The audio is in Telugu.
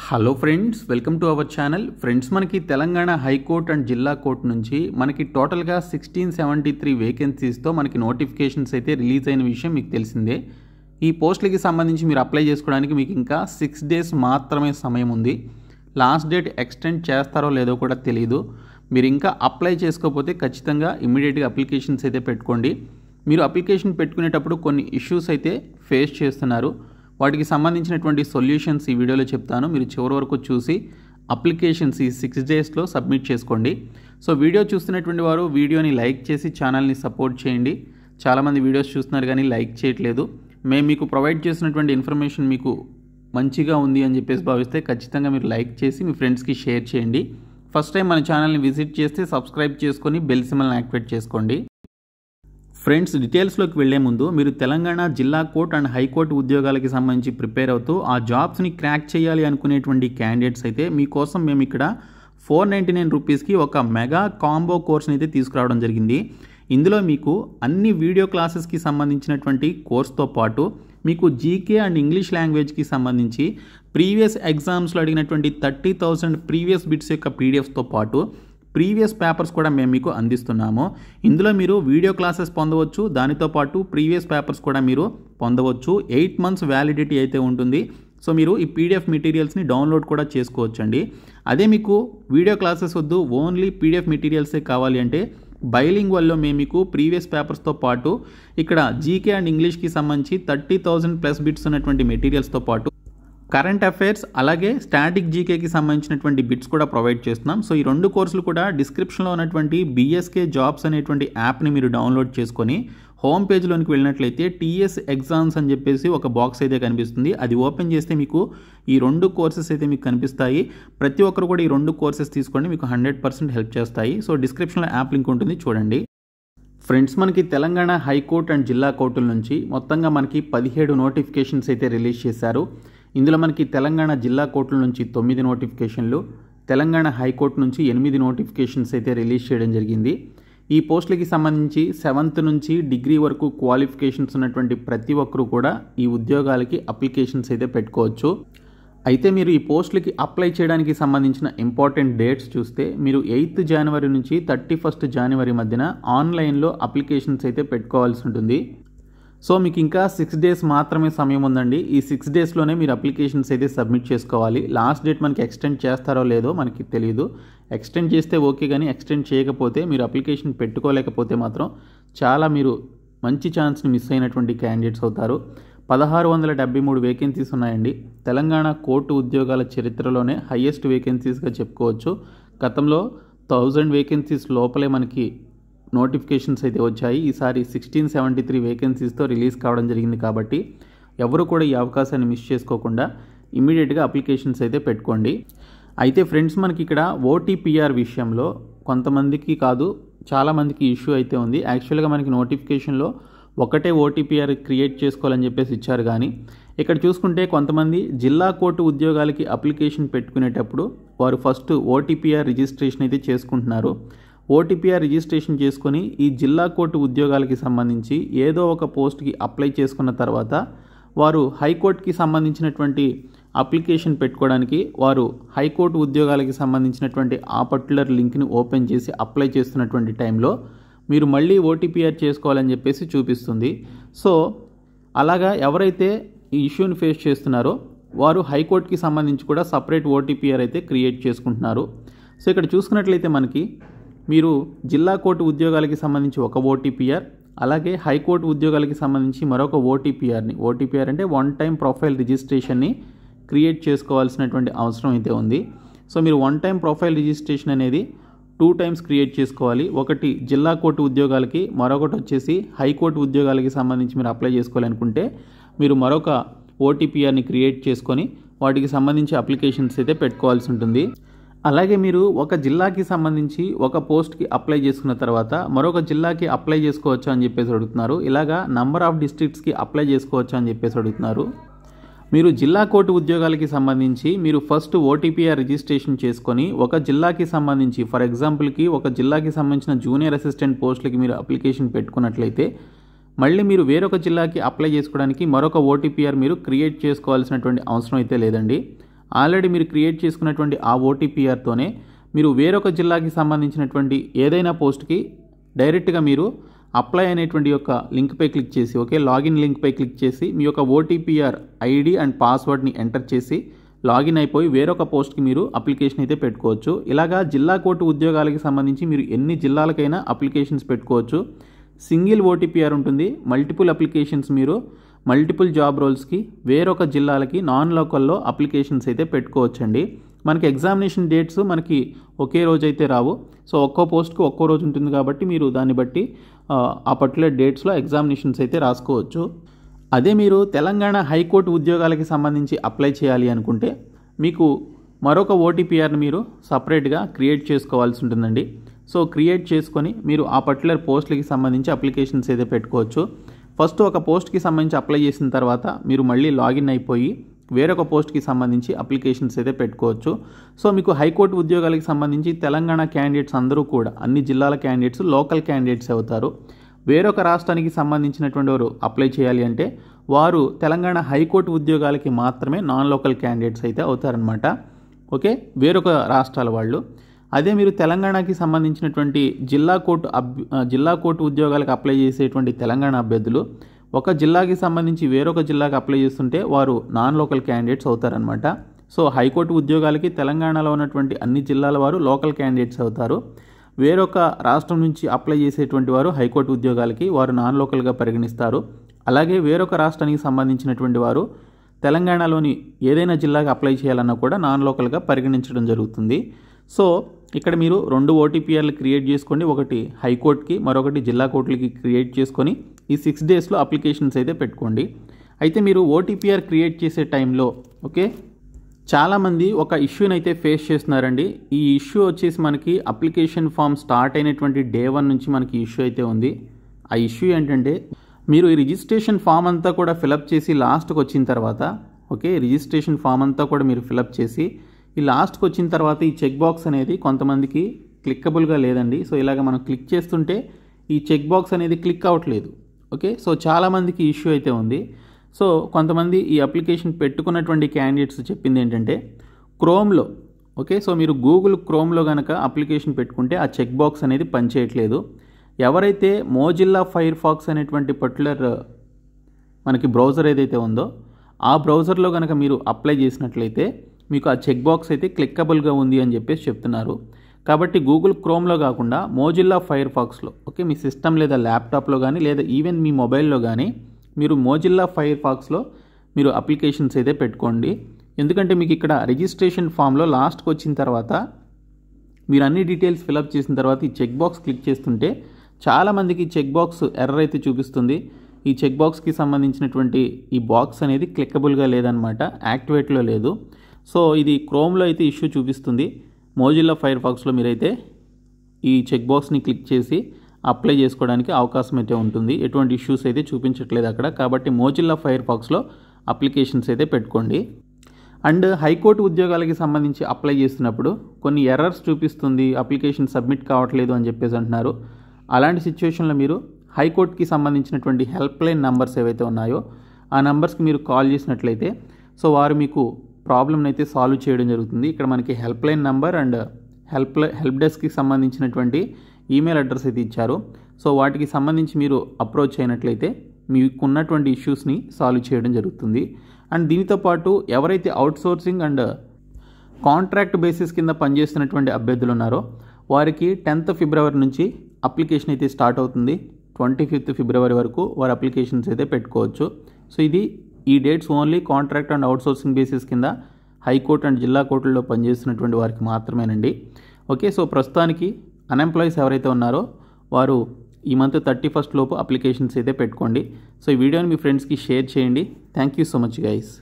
Hello friends, welcome to our channel. Friends, మనకి తెలంగాణ హైకోర్టు అండ్ జిల్లా కోర్టు నుంచి మనకి టోటల్గా 1673 వేకెన్సీస్తో మనకి నోటిఫికేషన్స్ అయితే రిలీజ్ అయిన విషయం మీకు తెలిసిందే. ఈ పోస్టులకి సంబంధించి మీరు అప్లై చేసుకోవడానికి మీకు ఇంకా 6 డేస్ మాత్రమే సమయం ఉంది. లాస్ట్ డేట్ ఎక్స్టెండ్ చేస్తారో లేదో కూడా తెలియదు. మీరు ఇంకా అప్లై చేసుకోకపోతే ఖచ్చితంగా ఇమ్మీడియట్గా అప్లికేషన్స్ అయితే పెట్టుకోండి. మీరు అప్లికేషన్ పెట్టుకునేటప్పుడు కొన్ని ఇష్యూస్ అయితే ఫేస్ చేస్తున్నారు. వాటికి సంబంధించినటువంటి సొల్యూషన్స్ ఈ వీడియోలో చెప్తాను. మీరు చివరి వరకు చూసి అప్లికేషన్స్ ఈ 6 డేస్లో సబ్మిట్ చేసుకోండి. సో వీడియో చూస్తున్నటువంటి వారు వీడియోని లైక్ చేసి ఛానల్ని సపోర్ట్ చేయండి. చాలామంది వీడియోస్ చూస్తున్నారు కానీ లైక్ చేయట్లేదు. మేము మీకు ప్రొవైడ్ చేసినటువంటి ఇన్ఫర్మేషన్ మీకు మంచిగా ఉంది అని చెప్పేసి భావిస్తే ఖచ్చితంగా మీరు లైక్ చేసి మీ ఫ్రెండ్స్కి షేర్ చేయండి. ఫస్ట్ టైం మన ఛానల్ని విజిట్ చేస్తే సబ్స్క్రైబ్ చేసుకొని బెల్ సింబల్ని యాక్టివేట్ చేసుకోండి. ఫ్రెండ్స్, డీటెయిల్స్లోకి వెళ్లే ముందు మీరు తెలంగాణ జిల్లా కోర్టు అండ్ హైకోర్టు ఉద్యోగాలకి సంబంధించి ప్రిపేర్ అవుతూ ఆ జాబ్స్ని క్రాక్ చేయాలి అనుకునేటువంటి క్యాండిడేట్స్ అయితే మీకోసం మేము ఇక్కడ 499 రూపీస్కి ఒక మెగా కాంబో కోర్స్ని అయితే తీసుకురావడం జరిగింది. ఇందులో మీకు అన్ని వీడియో క్లాసెస్కి సంబంధించినటువంటి కోర్స్తో పాటు మీకు జీకే అండ్ ఇంగ్లీష్ లాంగ్వేజ్కి సంబంధించి ప్రీవియస్ ఎగ్జామ్స్లో అడిగినటువంటి 30,000 ప్రీవియస్ బిట్స్ యొక్క పీడిఎఫ్స్తో పాటు ప్రీవియస్ పేపర్స్ కూడా మేము మీకు అందిస్తున్నాము. ఇందులో మీరు వీడియో క్లాసెస్ పొందవచ్చు, దానితో పాటు ప్రీవియస్ పేపర్స్ కూడా మీరు పొందవచ్చు. 8 months వ్యాలిడిటీ అయితే ఉంటుంది. సో మీరు ఈ పీడిఎఫ్ మెటీరియల్స్ని డౌన్లోడ్ కూడా చేసుకోవచ్చండి. అదే మీకు వీడియో క్లాసెస్ వద్దు, ఓన్లీ పీడిఎఫ్ మెటీరియల్సే కావాలి అంటే బైలింగ్వల్లో మేము మీకు ప్రీవియస్ పేపర్స్తో పాటు ఇక్కడ జీకే అండ్ ఇంగ్లీష్కి సంబంధించి 30,000+ బిట్స్ ఉన్నటువంటి మెటీరియల్స్తో పాటు కరెంట్ అఫైర్స్ అలాగే స్టాటిక్ జీకేకి సంబంధించినటువంటి బిట్స్ కూడా ప్రొవైడ్ చేస్తున్నాం. సో ఈ 2 కోర్సులు కూడా డిస్క్రిప్షన్లో ఉన్నటువంటి బీఎస్కే జాబ్స్ అనేటువంటి యాప్ని మీరు డౌన్లోడ్ చేసుకొని హోమ్ పేజ్లోనికి వెళ్ళినట్లయితే టీఎస్ ఎగ్జామ్స్ అని చెప్పేసి ఒక బాక్స్ అయితే కనిపిస్తుంది. అది ఓపెన్ చేస్తే మీకు ఈ 2 కోర్సెస్ అయితే మీకు కనిపిస్తాయి. ప్రతి ఒక్కరు కూడా ఈ 2 కోర్సెస్ తీసుకోండి, మీకు 100% హెల్ప్ చేస్తాయి. సో డిస్క్రిప్షన్లో యాప్ లింక్ ఉంటుంది, చూడండి. ఫ్రెండ్స్, మనకి తెలంగాణ హైకోర్టు అండ్ జిల్లా కోర్టుల నుంచి మొత్తంగా మనకి 17 నోటిఫికేషన్స్ అయితే రిలీజ్ చేశారు. ఇందులో మనకి తెలంగాణ జిల్లా కోర్టుల నుంచి 9 నోటిఫికేషన్లు, తెలంగాణ హైకోర్టు నుంచి 8 నోటిఫికేషన్స్ అయితే రిలీజ్ చేయడం జరిగింది. ఈ పోస్టులకి సంబంధించి 7th నుంచి డిగ్రీ వరకు క్వాలిఫికేషన్స్ ఉన్నటువంటి ప్రతి ఒక్కరూ కూడా ఈ ఉద్యోగాలకి అప్లికేషన్స్ అయితే పెట్టుకోవచ్చు. అయితే మీరు ఈ పోస్టులకి అప్లై చేయడానికి సంబంధించిన ఇంపార్టెంట్ డేట్స్ చూస్తే మీరు 8th జనవరి నుంచి 31st జనవరి మధ్యన ఆన్లైన్లో అప్లికేషన్స్ అయితే పెట్టుకోవాల్సి ఉంటుంది. సో మీకు ఇంకా 6 డేస్ మాత్రమే సమయం ఉందండి. ఈ 6 డేస్లోనే మీరు అప్లికేషన్స్ అయితే సబ్మిట్ చేసుకోవాలి. లాస్ట్ డేట్ మనకి ఎక్స్టెండ్ చేస్తారో లేదో మనకి తెలియదు. ఎక్స్టెండ్ చేస్తే ఓకే, కానీ ఎక్స్టెండ్ చేయకపోతే మీరు అప్లికేషన్ పెట్టుకోలేకపోతే మాత్రం చాలా మీరు మంచి ఛాన్స్ని మిస్ అయినటువంటి క్యాండిడేట్స్ అవుతారు. 1673 వేకెన్సీస్ ఉన్నాయండి. తెలంగాణ కోర్టు ఉద్యోగాల చరిత్రలోనే హయ్యెస్ట్ వేకెన్సీస్గా చెప్పుకోవచ్చు. గతంలో 1000 వేకెన్సీస్ లోపలే మనకి నోటిఫికేషన్స్ అయితే వచ్చాయి. ఈసారి 1673 వేకెన్సీస్తో రిలీజ్ కావడం జరిగింది. కాబట్టి ఎవరు కూడా ఈ అవకాశాన్ని మిస్ చేసుకోకుండా ఇమ్మీడియట్గా అప్లికేషన్స్ అయితే పెట్టుకోండి. అయితే ఫ్రెండ్స్, మనకి ఇక్కడ ఓటీపీఆర్ విషయంలో కొంతమందికి కాదు చాలామందికి ఇష్యూ అయితే ఉంది. యాక్చువల్గా మనకి నోటిఫికేషన్లో ఒకటే ఓటీపీఆర్ క్రియేట్ చేసుకోవాలని చెప్పేసి ఇచ్చారు, కానీ ఇక్కడ చూసుకుంటే కొంతమంది జిల్లా కోర్టు ఉద్యోగాలకి అప్లికేషన్ పెట్టుకునేటప్పుడు వారు ఫస్ట్ ఓటీపీఆర్ రిజిస్ట్రేషన్ అయితే చేసుకుంటున్నారు. ఓటీపీఆర్ రిజిస్ట్రేషన్ చేసుకొని ఈ జిల్లా కోర్టు ఉద్యోగాలకి సంబంధించి ఏదో ఒక పోస్ట్కి అప్లై చేసుకున్న తర్వాత వారు హైకోర్టుకి సంబంధించినటువంటి అప్లికేషన్ పెట్టుకోవడానికి వారు హైకోర్టు ఉద్యోగాలకి సంబంధించినటువంటి ఆ పర్టికులర్ లింక్ని ఓపెన్ చేసి అప్లై చేస్తున్నటువంటి టైంలో మీరు మళ్ళీ ఓటీపీఆర్ చేసుకోవాలని చెప్పేసి చూపిస్తుంది. సో అలాగా ఎవరైతే ఈ ఇష్యూని ఫేస్ చేస్తున్నారో వారు హైకోర్టుకి సంబంధించి కూడా సపరేట్ ఓటీపీఆర్ అయితే క్రియేట్ చేసుకుంటున్నారు. సో ఇక్కడ చూసుకున్నట్లయితే మనకి మీరు జిల్లా కోర్టు ఉద్యోగాలకి సంబంధించి ఒక ఓటీపీఆర్, అలాగే హైకోర్టు ఉద్యోగాలకి సంబంధించి మరొక ఓటీపీఆర్ అంటే 1 time ప్రొఫైల్ రిజిస్ట్రేషన్ని క్రియేట్ చేసుకోవాల్సినటువంటి అవసరం అయితే ఉంది. సో మీరు 1 time ప్రొఫైల్ రిజిస్ట్రేషన్ అనేది 2 times క్రియేట్ చేసుకోవాలి. ఒకటి జిల్లా కోర్టు ఉద్యోగాలకి, మరొకటి వచ్చేసి హైకోర్టు ఉద్యోగాలకి సంబంధించి మీరు అప్లై చేసుకోవాలనుకుంటే మీరు మరొక ఓటీపీఆర్ని క్రియేట్ చేసుకొని వాటికి సంబంధించి అప్లికేషన్స్ అయితే పెట్టుకోవాల్సి ఉంటుంది. అలాగే మీరు ఒక జిల్లాకి సంబంధించి ఒక పోస్ట్కి అప్లై చేసుకున్న తర్వాత మరొక జిల్లాకి అప్లై చేసుకోవచ్చా అని చెప్పేసి అడుగుతున్నారు. ఇలాగా నంబర్ ఆఫ్ డిస్ట్రిక్ట్స్కి అప్లై చేసుకోవచ్చా అని చెప్పేసి అడుగుతున్నారు. మీరు జిల్లా కోర్టు ఉద్యోగాలకి సంబంధించి మీరు ఫస్ట్ ఓటీపీఆర్ రిజిస్ట్రేషన్ చేసుకొని ఒక జిల్లాకి సంబంధించి ఫర్ ఎగ్జాంపుల్కి ఒక జిల్లాకి సంబంధించిన జూనియర్ అసిస్టెంట్ పోస్టులకి మీరు అప్లికేషన్ పెట్టుకున్నట్లయితే మళ్ళీ మీరు వేరొక జిల్లాకి అప్లై చేసుకోవడానికి మరొక ఓటీపీఆర్ మీరు క్రియేట్ చేసుకోవాల్సినటువంటి అవసరం అయితే లేదండి. ఆల్రెడీ మీరు క్రియేట్ చేసుకున్నటువంటి ఆ ఓటీపీఆర్తోనే మీరు వేరొక జిల్లాకి సంబంధించినటువంటి ఏదైనా పోస్ట్కి డైరెక్ట్గా మీరు అప్లై అనేటువంటి యొక్క లింక్పై క్లిక్ చేసి, ఓకే, లాగిన్ లింక్పై క్లిక్ చేసి మీ యొక్క ఓటీపీఆర్ ఐడి అండ్ పాస్వర్డ్ని ఎంటర్ చేసి లాగిన్ అయిపోయి వేరొక పోస్ట్కి మీరు అప్లికేషన్ అయితే పెట్టుకోవచ్చు. ఇలాగా జిల్లా కోర్టు ఉద్యోగాలకి సంబంధించి మీరు ఎన్ని జిల్లాలకైనా అప్లికేషన్స్ పెట్టుకోవచ్చు. సింగిల్ ఓటీపీఆర్ ఉంటుంది. మల్టిపుల్ అప్లికేషన్స్ మీరు మల్టిపుల్ జాబ్ రోల్స్కి వేరొక జిల్లాలకి నాన్ లోకల్లో అప్లికేషన్స్ అయితే పెట్టుకోవచ్చండి. మనకి ఎగ్జామినేషన్ డేట్స్ మనకి ఒకే రోజు అయితే రావు. సో ఒక్కో పోస్ట్కి ఒక్కో రోజు ఉంటుంది కాబట్టి మీరు దాన్ని బట్టి ఆ పర్టికులర్ డేట్స్లో ఎగ్జామినేషన్స్ అయితే రాసుకోవచ్చు. అదే మీరు తెలంగాణ హైకోర్టు ఉద్యోగాలకి సంబంధించి అప్లై చేయాలి అనుకుంటే మీకు మరొక ఓటీపీఆర్ని మీరు సపరేట్గా క్రియేట్ చేసుకోవాల్సి ఉంటుందండి. సో క్రియేట్ చేసుకొని మీరు ఆ పర్టికులర్ పోస్టులకి సంబంధించి అప్లికేషన్స్ అయితే పెట్టుకోవచ్చు. ఫస్ట్ ఒక పోస్ట్కి సంబంధించి అప్లై చేసిన తర్వాత మీరు మళ్ళీ లాగిన్ అయిపోయి వేరొక పోస్ట్కి సంబంధించి అప్లికేషన్స్ అయితే పెట్టుకోవచ్చు. సో మీకు హైకోర్టు ఉద్యోగాలకు సంబంధించి తెలంగాణ క్యాండిడేట్స్ అందరూ కూడా అన్ని జిల్లాల క్యాండిడేట్స్ లోకల్ క్యాండిడేట్స్ అవుతారు. వేరొక రాష్ట్రానికి సంబంధించినటువంటి వారు అప్లై చేయాలి అంటే వారు తెలంగాణ హైకోర్టు ఉద్యోగాలకి మాత్రమే నాన్ లోకల్ క్యాండిడేట్స్ అయితే అవుతారనమాట. ఓకే, వేరొక రాష్ట్రాల వాళ్ళు. అదే మీరు తెలంగాణకి సంబంధించినటువంటి జిల్లా కోర్టు ఉద్యోగాలకు అప్లై చేసేటువంటి తెలంగాణ అభ్యర్థులు ఒక జిల్లాకి సంబంధించి వేరొక జిల్లాకి అప్లై చేస్తుంటే వారు నాన్ లోకల్ క్యాండిడేట్స్ అవుతారనమాట. సో హైకోర్టు ఉద్యోగాలకి తెలంగాణలో ఉన్నటువంటి అన్ని జిల్లాల వారు లోకల్ క్యాండిడేట్స్ అవుతారు. వేరొక రాష్ట్రం నుంచి అప్లై చేసేటువంటి వారు హైకోర్టు ఉద్యోగాలకి వారు నాన్ లోకల్గా పరిగణిస్తారు. అలాగే వేరొక రాష్ట్రానికి సంబంధించినటువంటి వారు తెలంగాణలోని ఏదైనా జిల్లాకి అప్లై చేయాలన్నా కూడా నాన్ లోకల్గా పరిగణించడం జరుగుతుంది. సో ఇక్కడ మీరు 2 ఓటీపీఆర్లు క్రియేట్ చేసుకోండి. ఒకటి హైకోర్టుకి, మరొకటి జిల్లా కోర్టులకి క్రియేట్ చేసుకొని ఈ 6 డేస్లో అప్లికేషన్స్ అయితే పెట్టుకోండి. అయితే మీరు ఓటీపీఆర్ క్రియేట్ చేసే టైంలో ఓకే చాలామంది ఒక ఇష్యూని అయితే ఫేస్ చేస్తున్నారండి. ఈ ఇష్యూ వచ్చేసి మనకి అప్లికేషన్ ఫామ్ స్టార్ట్ అయినటువంటి డే 1 నుంచి మనకి ఇష్యూ అయితే ఉంది. ఆ ఇష్యూ ఏంటంటే మీరు ఈ రిజిస్ట్రేషన్ ఫామ్ అంతా కూడా ఫిలప్ చేసి లాస్ట్కి వచ్చిన తర్వాత ఓకే రిజిస్ట్రేషన్ ఫామ్ అంతా కూడా మీరు ఫిలప్ చేసి ఈ లాస్ట్కి వచ్చిన తర్వాత ఈ చెక్ బాక్స్ అనేది కొంతమందికి క్లిక్కబుల్గా లేదండి. సో ఇలాగ మనం క్లిక్ చేస్తుంటే ఈ చెక్ బాక్స్ అనేది క్లిక్ అవ్వట్లేదు. ఓకే, సో చాలామందికి ఇష్యూ అయితే ఉంది. సో కొంతమంది ఈ అప్లికేషన్ పెట్టుకున్నటువంటి క్యాండిడేట్స్ చెప్పింది ఏంటంటే క్రోమ్లో ఓకే సో మీరు గూగుల్ క్రోమ్లో కనుక అప్లికేషన్ పెట్టుకుంటే ఆ చెక్ బాక్స్ అనేది పనిచేయట్లేదు. ఎవరైతే మోజిల్లా ఫైర్ ఫాక్స్ అనేటువంటి పర్టికులర్ మనకి బ్రౌజర్ ఏదైతే ఉందో ఆ బ్రౌజర్లో కనుక మీరు అప్లై చేసినట్లయితే మీకు ఆ చెక్ బాక్స్ అయితే క్లిక్కబుల్గా ఉంది అని చెప్పేసి చెప్తున్నారు. కాబట్టి గూగుల్ క్రోమ్లో కాకుండా మోజిల్లా ఫైర్ ఫాక్స్లో ఓకే మీ సిస్టమ్ లేదా ల్యాప్టాప్లో కానీ లేదా ఈవెన్ మీ మొబైల్లో కానీ మీరు మోజిల్లా ఫైర్ ఫాక్స్లో మీరు అప్లికేషన్స్ అయితే పెట్టుకోండి. ఎందుకంటే మీకు ఇక్కడ రిజిస్ట్రేషన్ ఫామ్లో లాస్ట్కి వచ్చిన తర్వాత మీరు అన్ని డీటెయిల్స్ ఫిలప్ చేసిన తర్వాత ఈ చెక్ బాక్స్ క్లిక్ చేస్తుంటే చాలామందికి చెక్ బాక్స్ ఎర్రర్ అయితే చూపిస్తుంది. ఈ చెక్ బాక్స్కి సంబంధించినటువంటి ఈ బాక్స్ అనేది క్లిక్కబుల్గా లేదనమాట, యాక్టివేట్లో లేదు. సో ఇది క్రోమ్లో అయితే ఇష్యూ చూపిస్తుంది. మోజిల్లా ఫైర్ ఫాక్స్లో మీరైతే ఈ చెక్ బాక్స్ని క్లిక్ చేసి అప్లై చేసుకోవడానికి అవకాశం అయితే ఉంటుంది. ఎటువంటి ఇష్యూస్ అయితే చూపించట్లేదు అక్కడ. కాబట్టి మోజిల్లా ఫైర్ ఫాక్స్లో అప్లికేషన్స్ అయితే పెట్టుకోండి. అండ్ హైకోర్టు ఉద్యోగాలకి సంబంధించి అప్లై చేస్తున్నప్పుడు కొన్ని ఎర్రర్స్ చూపిస్తుంది, అప్లికేషన్ సబ్మిట్ కావట్లేదు అని చెప్పేసి అంటున్నారు. అలాంటి సిచ్యువేషన్లో మీరు హైకోర్టుకి సంబంధించినటువంటి హెల్ప్ లైన్ నెంబర్స్ ఏవైతే ఉన్నాయో ఆ నెంబర్స్కి మీరు కాల్ చేసినట్లయితే సో వారు మీకు ప్రాబ్లమ్ని అయితే సాల్వ్ చేయడం జరుగుతుంది. ఇక్కడ మనకి help line number and help డెస్క్కి సంబంధించినటువంటి ఈమెయిల్ అడ్రస్ అయితే ఇచ్చారు. సో వాటికి సంబంధించి మీరు అప్రోచ్ అయినట్లయితే మీకున్నటువంటి ఇష్యూస్ని సాల్వ్ చేయడం జరుగుతుంది. అండ్ దీనితో పాటు ఎవరైతే అవుట్సోర్సింగ్ అండ్ కాంట్రాక్ట్ బేసిస్ కింద పనిచేస్తున్నటువంటి అభ్యర్థులు ఉన్నారో వారికి 10th ఫిబ్రవరి నుంచి అప్లికేషన్ అయితే స్టార్ట్ అవుతుంది. 25th ఫిబ్రవరి వరకు వారు అప్లికేషన్స్ అయితే పెట్టుకోవచ్చు. సో ఈ dates only contract and outsourcing basis కింద హైకోర్టు అండ్ జిల్లా కోర్టుల్లో పనిచేస్తున్నటువంటి వారికి మాత్రమేనండి. ఓకే, సో ప్రస్తుతానికి అన్ఎంప్లాయీస్ ఎవరైతే ఉన్నారో వారు ఈ మంత్ 31st లోపు అప్లికేషన్స్ అయితే పెట్టుకోండి. సో ఈ వీడియోని మీ ఫ్రెండ్స్కి షేర్ చేయండి. Thank you so much guys.